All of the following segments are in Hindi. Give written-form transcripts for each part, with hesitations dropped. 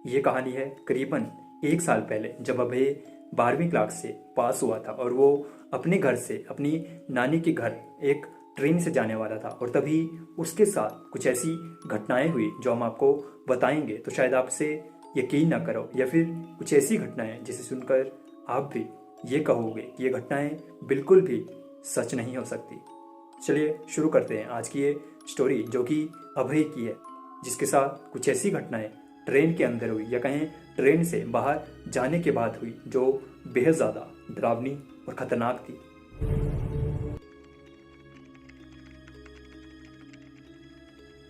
ये कहानी है करीबन 1 साल पहले, जब अभय 12वीं क्लास से पास हुआ था और वो अपने घर से अपनी नानी के घर एक ट्रेन से जाने वाला था। और तभी उसके साथ कुछ ऐसी घटनाएं हुई जो हम आपको बताएंगे तो शायद आपसे यकीन ना करो, या फिर कुछ ऐसी घटनाएं जिसे सुनकर आप भी ये कहोगे कि ये घटनाएं बिल्कुल भी सच नहीं हो सकती। चलिए शुरू करते हैं आज की ये स्टोरी जो कि अभय की है, जिसके साथ कुछ ऐसी घटनाएं ट्रेन के अंदर हुई, या कहें ट्रेन से बाहर जाने के बाद हुई, जो बेहद ज़्यादा डरावनी और खतरनाक थी।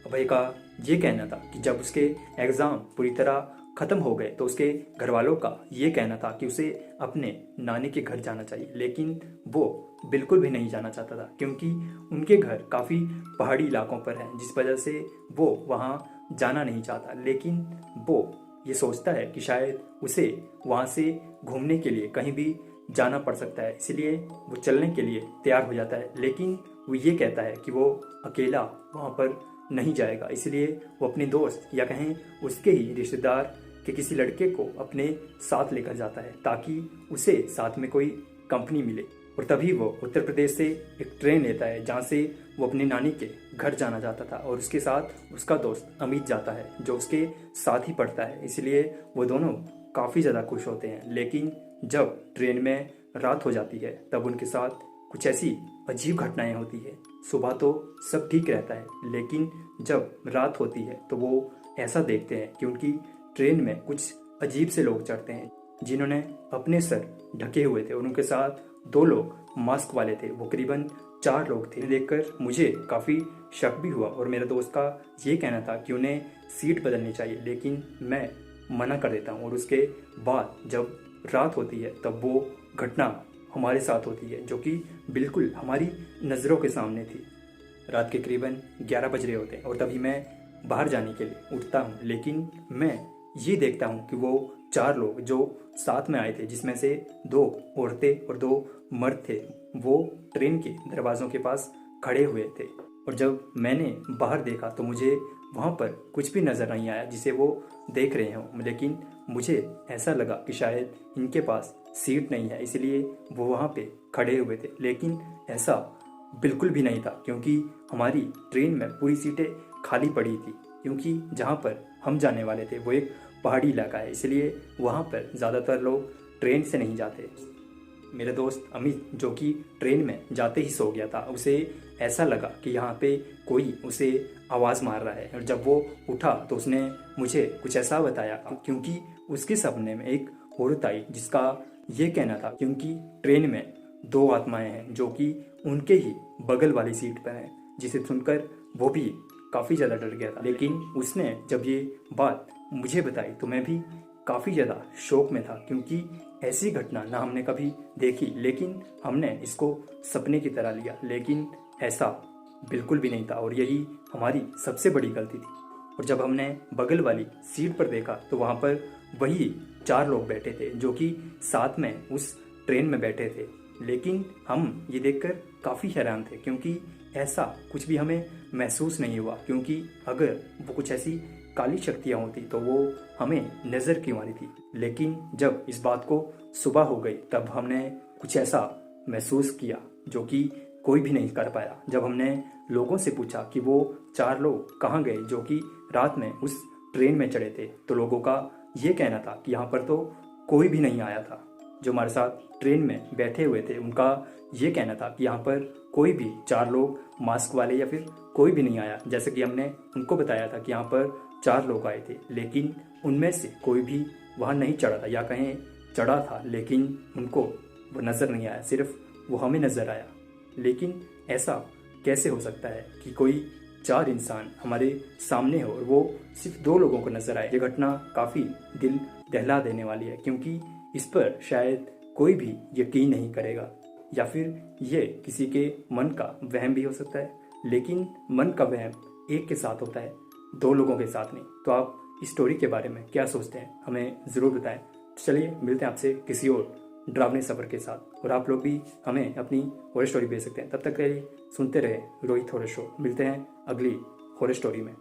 अभय का ये कहना था कि जब उसके एग्ज़ाम पूरी तरह ख़त्म हो गए तो उसके घर वालों का ये कहना था कि उसे अपने नानी के घर जाना चाहिए, लेकिन वो बिल्कुल भी नहीं जाना चाहता था क्योंकि उनके घर काफ़ी पहाड़ी इलाकों पर है, जिस वजह से वो वहाँ जाना नहीं चाहता। लेकिन वो ये सोचता है कि शायद उसे वहाँ से घूमने के लिए कहीं भी जाना पड़ सकता है, इसलिए वो चलने के लिए तैयार हो जाता है। लेकिन वो ये कहता है कि वो अकेला वहाँ पर नहीं जाएगा, इसलिए वो अपने दोस्त या कहें उसके ही रिश्तेदार के किसी लड़के को अपने साथ लेकर जाता है ताकि उसे साथ में कोई कंपनी मिले। और तभी वो उत्तर प्रदेश से एक ट्रेन लेता है जहाँ से वो अपनी नानी के घर जाना चाहता था, और उसके साथ उसका दोस्त अमित जाता है जो उसके साथ ही पढ़ता है, इसलिए वो दोनों काफ़ी ज़्यादा खुश होते हैं। लेकिन जब ट्रेन में रात हो जाती है तब उनके साथ कुछ ऐसी अजीब घटनाएं होती है। सुबह तो सब ठीक रहता है, लेकिन जब रात होती है तो वो ऐसा देखते हैं कि उनकी ट्रेन में कुछ अजीब से लोग चढ़ते हैं जिन्होंने अपने सर ढके हुए थे, और उनके साथ 2 लोग मास्क वाले थे। वो करीबन 4 लोग थे। देखकर मुझे काफ़ी शक भी हुआ और मेरे दोस्त का ये कहना था कि उन्हें सीट बदलनी चाहिए, लेकिन मैं मना कर देता हूँ। और उसके बाद जब रात होती है तब वो घटना हमारे साथ होती है जो कि बिल्कुल हमारी नज़रों के सामने थी। रात के करीबन 11 बज रहे होते हैं और तभी मैं बाहर जाने के लिए उठता हूँ, लेकिन मैं ये देखता हूँ कि वो 4 लोग जो साथ में आए थे, जिसमें से 2 औरतें और 2 मर्द थे, वो ट्रेन के दरवाज़ों के पास खड़े हुए थे। और जब मैंने बाहर देखा तो मुझे वहाँ पर कुछ भी नज़र नहीं आया जिसे वो देख रहे हों, लेकिन मुझे ऐसा लगा कि शायद इनके पास सीट नहीं है, इसलिए वो वहाँ पे खड़े हुए थे। लेकिन ऐसा बिल्कुल भी नहीं था क्योंकि हमारी ट्रेन में पूरी सीटें खाली पड़ी थी, क्योंकि जहाँ पर हम जाने वाले थे वो एक पहाड़ी इलाका है, इसलिए वहाँ पर ज़्यादातर लोग ट्रेन से नहीं जाते। मेरे दोस्त अमित जो कि ट्रेन में जाते ही सो गया था, उसे ऐसा लगा कि यहाँ पे कोई उसे आवाज़ मार रहा है, और जब वो उठा तो उसने मुझे कुछ ऐसा बताया क्योंकि उसके सपने में एक औरत आई जिसका ये कहना था क्योंकि ट्रेन में 2 आत्माएं हैं जो कि उनके ही बगल वाली सीट पर हैं, जिसे सुनकर वो भी काफ़ी ज़्यादा डर गया था। लेकिन उसने जब ये बात मुझे बताई तो मैं भी काफ़ी ज़्यादा शौक में था क्योंकि ऐसी घटना ना हमने कभी देखी, लेकिन हमने इसको सपने की तरह लिया। लेकिन ऐसा बिल्कुल भी नहीं था और यही हमारी सबसे बड़ी गलती थी। और जब हमने बगल वाली सीट पर देखा तो वहाँ पर वही 4 लोग बैठे थे जो कि साथ में उस ट्रेन में बैठे थे। लेकिन हम ये देखकर काफ़ी हैरान थे क्योंकि ऐसा कुछ भी हमें महसूस नहीं हुआ, क्योंकि अगर वो कुछ ऐसी काली शक्तियाँ होती तो वो हमें नज़र क्यों आ रही थी। लेकिन जब इस बात को सुबह हो गई तब हमने कुछ ऐसा महसूस किया जो कि कोई भी नहीं कर पाया। जब हमने लोगों से पूछा कि वो 4 लोग कहाँ गए जो कि रात में उस ट्रेन में चढ़े थे, तो लोगों का ये कहना था कि यहाँ पर तो कोई भी नहीं आया था। जो हमारे साथ ट्रेन में बैठे हुए थे उनका ये कहना था कि यहाँ पर कोई भी 4 लोग मास्क वाले या फिर कोई भी नहीं आया। जैसे कि हमने उनको बताया था कि यहाँ पर 4 लोग आए थे, लेकिन उनमें से कोई भी वहाँ नहीं चढ़ा था, या कहें चढ़ा था लेकिन उनको वो नज़र नहीं आया, सिर्फ वो हमें नज़र आया। लेकिन ऐसा कैसे हो सकता है कि कोई 4 इंसान हमारे सामने हो और वो सिर्फ 2 लोगों को नज़र आए। ये घटना काफ़ी दिल दहला देने वाली है क्योंकि इस पर शायद कोई भी यकीन नहीं करेगा, या फिर ये किसी के मन का वहम भी हो सकता है। लेकिन मन का वहम एक के साथ होता है, 2 लोगों के साथ नहीं। तो आप इस स्टोरी के बारे में क्या सोचते हैं हमें ज़रूर बताएं। चलिए मिलते हैं आपसे किसी और डरावने सफ़र के साथ, और आप लोग भी हमें अपनी हॉरर स्टोरी भेज सकते हैं। तब तक के लिए सुनते रहे रोहित हॉरर शो। मिलते हैं अगली हॉरर स्टोरी में।